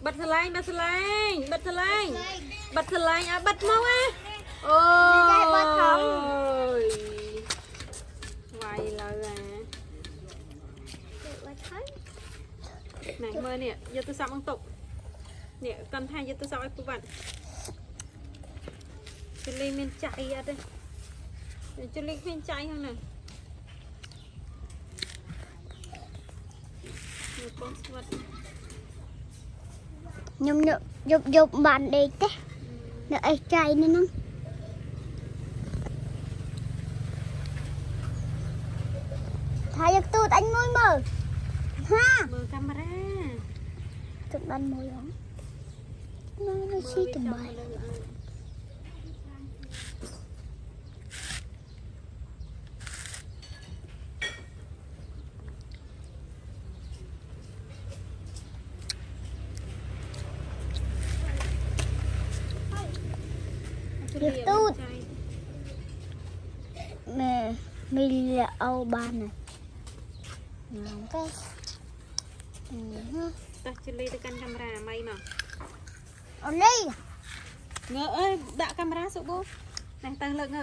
bật xà lanh bật xà lanh bật xà lanh bật xà lanh à bật mau á ôi quay lời à này mơ nè giờ tôi xong ăn tục nè cần thay giờ tôi xong ai phụ bạn cho lên men chạy à đây cho lên men chạy không nè nhung dục dục bạn đi thế nó ai chạy nữa nó thay giật tụt anh môi mờ ha mơ camera tụt ban môi đó nó xí tụi bài giật tụt mẹ mình là Âu Ban này cái ta chỉ lấy từ căn camera mày mà ở đây ngờ ơi đã camera số bố này ta lợi ngờ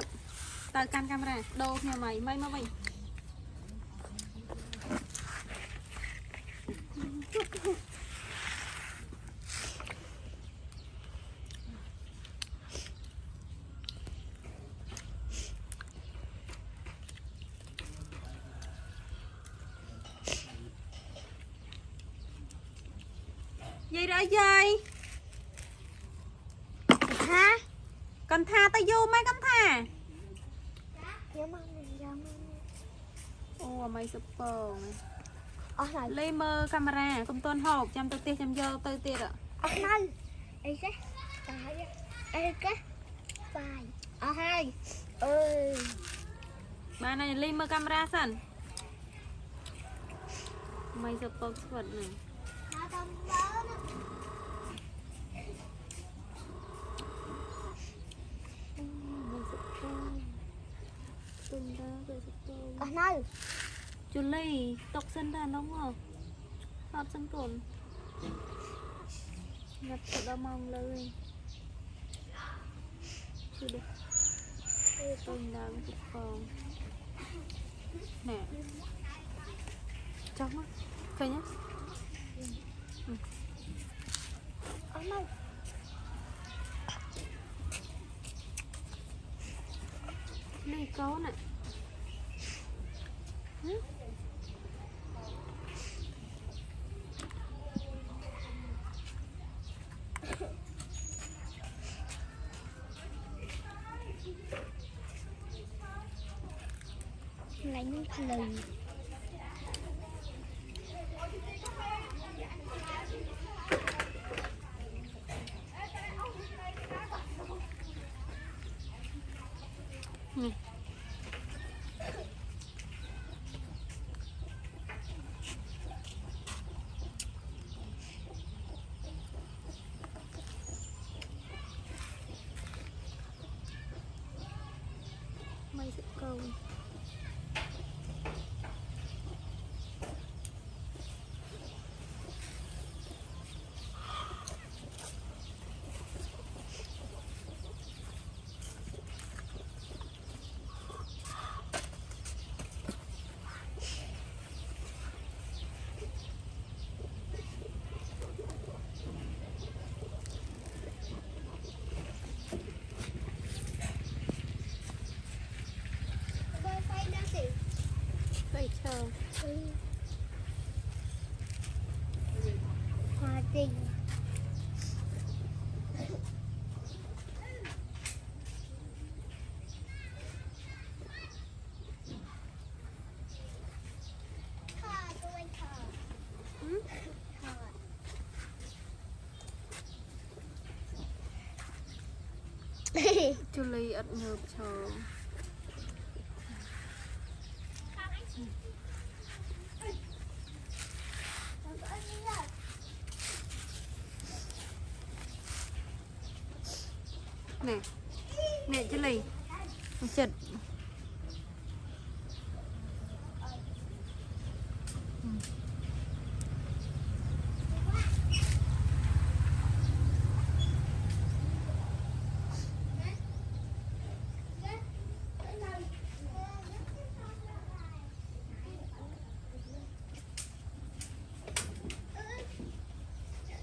ta căn camera đâu nhà mày mày mà mình gì đó dây hả con tha tao vô mấy con tha ô mày super lấy mơ camera công tôn hộp chăm tôi tiệt chăm vô tôi tiệt ạ này đây cái bài hai ơi bà này lấy mơ camera sẵn mày super vật này này chú lấy tộc sân đàn đúng không hot sân cồn ngập tự đau mong lời chưa được tôi đang thực phòng nè trong á cây nhá này này có nè lấy những lời mày sẽ cầu vậy chờ hòa tình chú lấy ẩn ngợp chờ nè nè chú lấy chật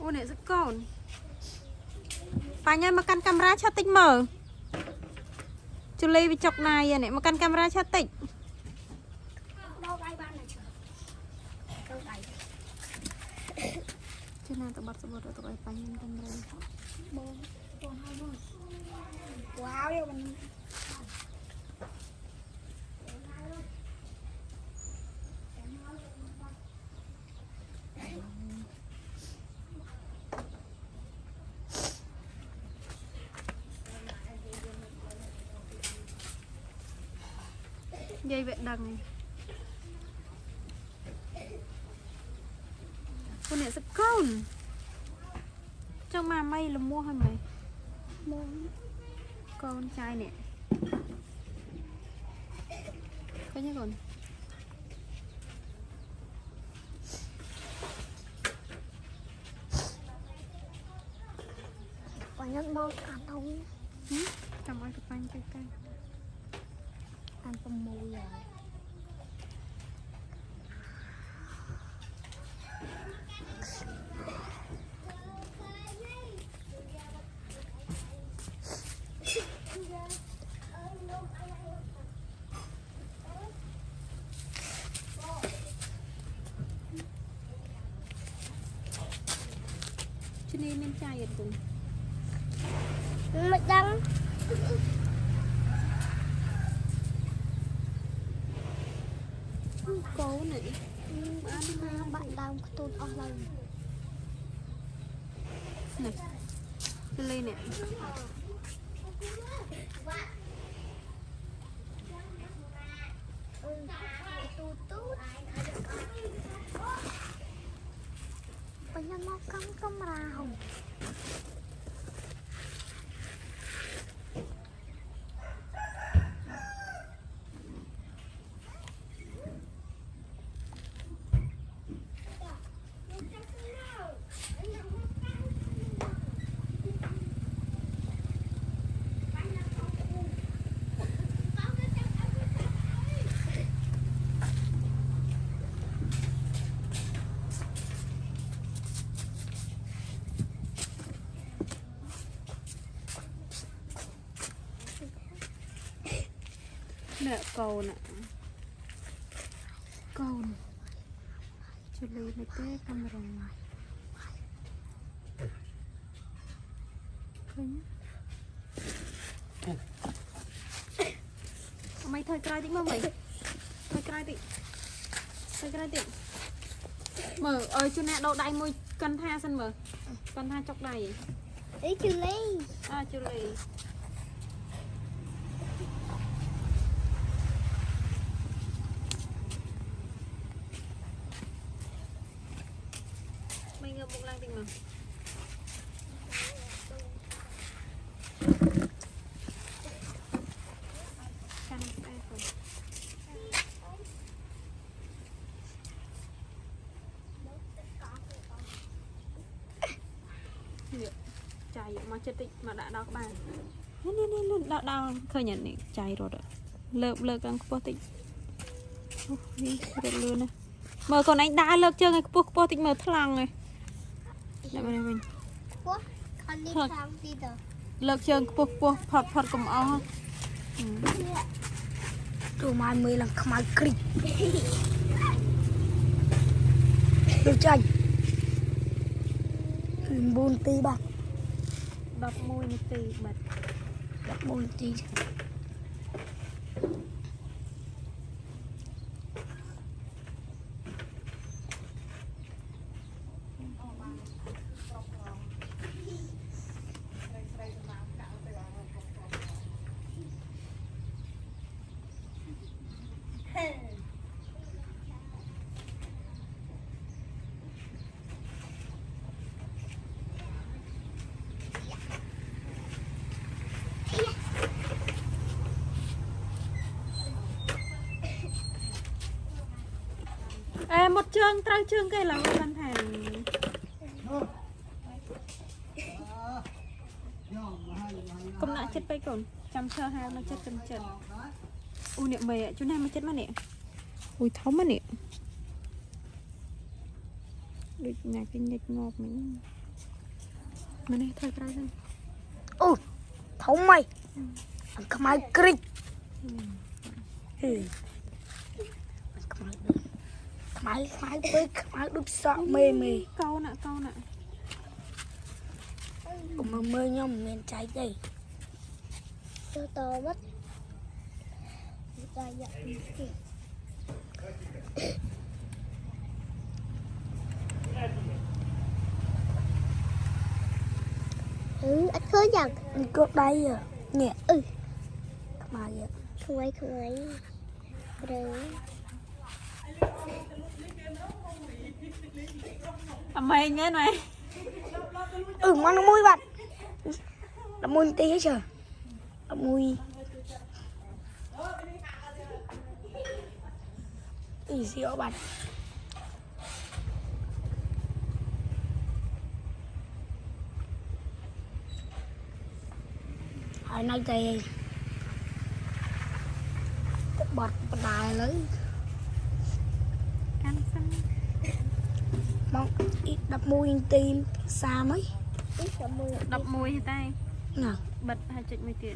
Ô nè rất con. Bà nhai mà căn camera cho tích mở. Chú Ly bị chọc này nè mà căn camera cho tích. Đâu đây bạn này chưa? Đâu đây? Chứ nào tụi bật rồi tụi bay bà nhai camera. Bốn, còn hai luôn. Wow, yêu mình. Dây vẹn đằng này. Con này rất con. Trong mà mây là mua hả mày? Mua. Con trai nè. Có nhớ còn. Có nhân bao cả thông. Cầm ơi, chụp anh chơi cây. Ăn tôm mùi rồi. Cho nên mình trai ở cùng. Mày đăng. Cố này. Bạn đăng tôi online. Này. Đi lên nè. Bây giờ nó cắm camera không? Nè cầu nè. Cầu nè. Cho Ly này té camera này. Thôi nhá. Mày thôi cray tí mà mày. Thôi cray tí. Thôi cray tí. Mở ơi chú nè đậu đáy môi cân tha sân mở. Cân tha chọc đáy. Ý chưa Ly. À chú Ly. Mày ngập bụng lang tình mà. Căng tay rồi. Chạy mà chết tịnh mà đã đau các bạn. Lên đau khơi nhận này chạy rồi đó. Lợp càng có tịnh. Đi rồi luôn nè. Mở còn anh đã lợp chơi ngày có tịnh mở thằng này. Đây mình. Quá, con đi sang đi rồi. Lợp chơi phật cùng ó. Tụi mai mới là không ai kịch. Được chanh. Buồn tí bạc. Đọc môi như tì bật. Đập buồn tí. Ê, một chương, trao chương cây là một con hàng. Cũng đã chết bay cồn. Chăm sơ hai nó chết chân chân. Ui nè mày ạ, chú này mà chết mà nè. Ui thấu mà nè. Được nhà cái nhịch ngọt mình. mà này thôi ra đây ôi thống mày không ai kịch không ai đúc sợ mê mê câu nè mà mê nhom men trái đây cho to mất ta dặn ít khơi dặn cướp đây à nhẹ mà vậy không ấy rồi mày nghe này mà nó mùi bạn nó mùi tí hết trời nó mùi xíu bạn hỏi nói thì bọt đài lấy ăn xong mong ít đập mùi tim xa mấy ít là mưa đập mùi tay nào bật 2 chục 10 tiền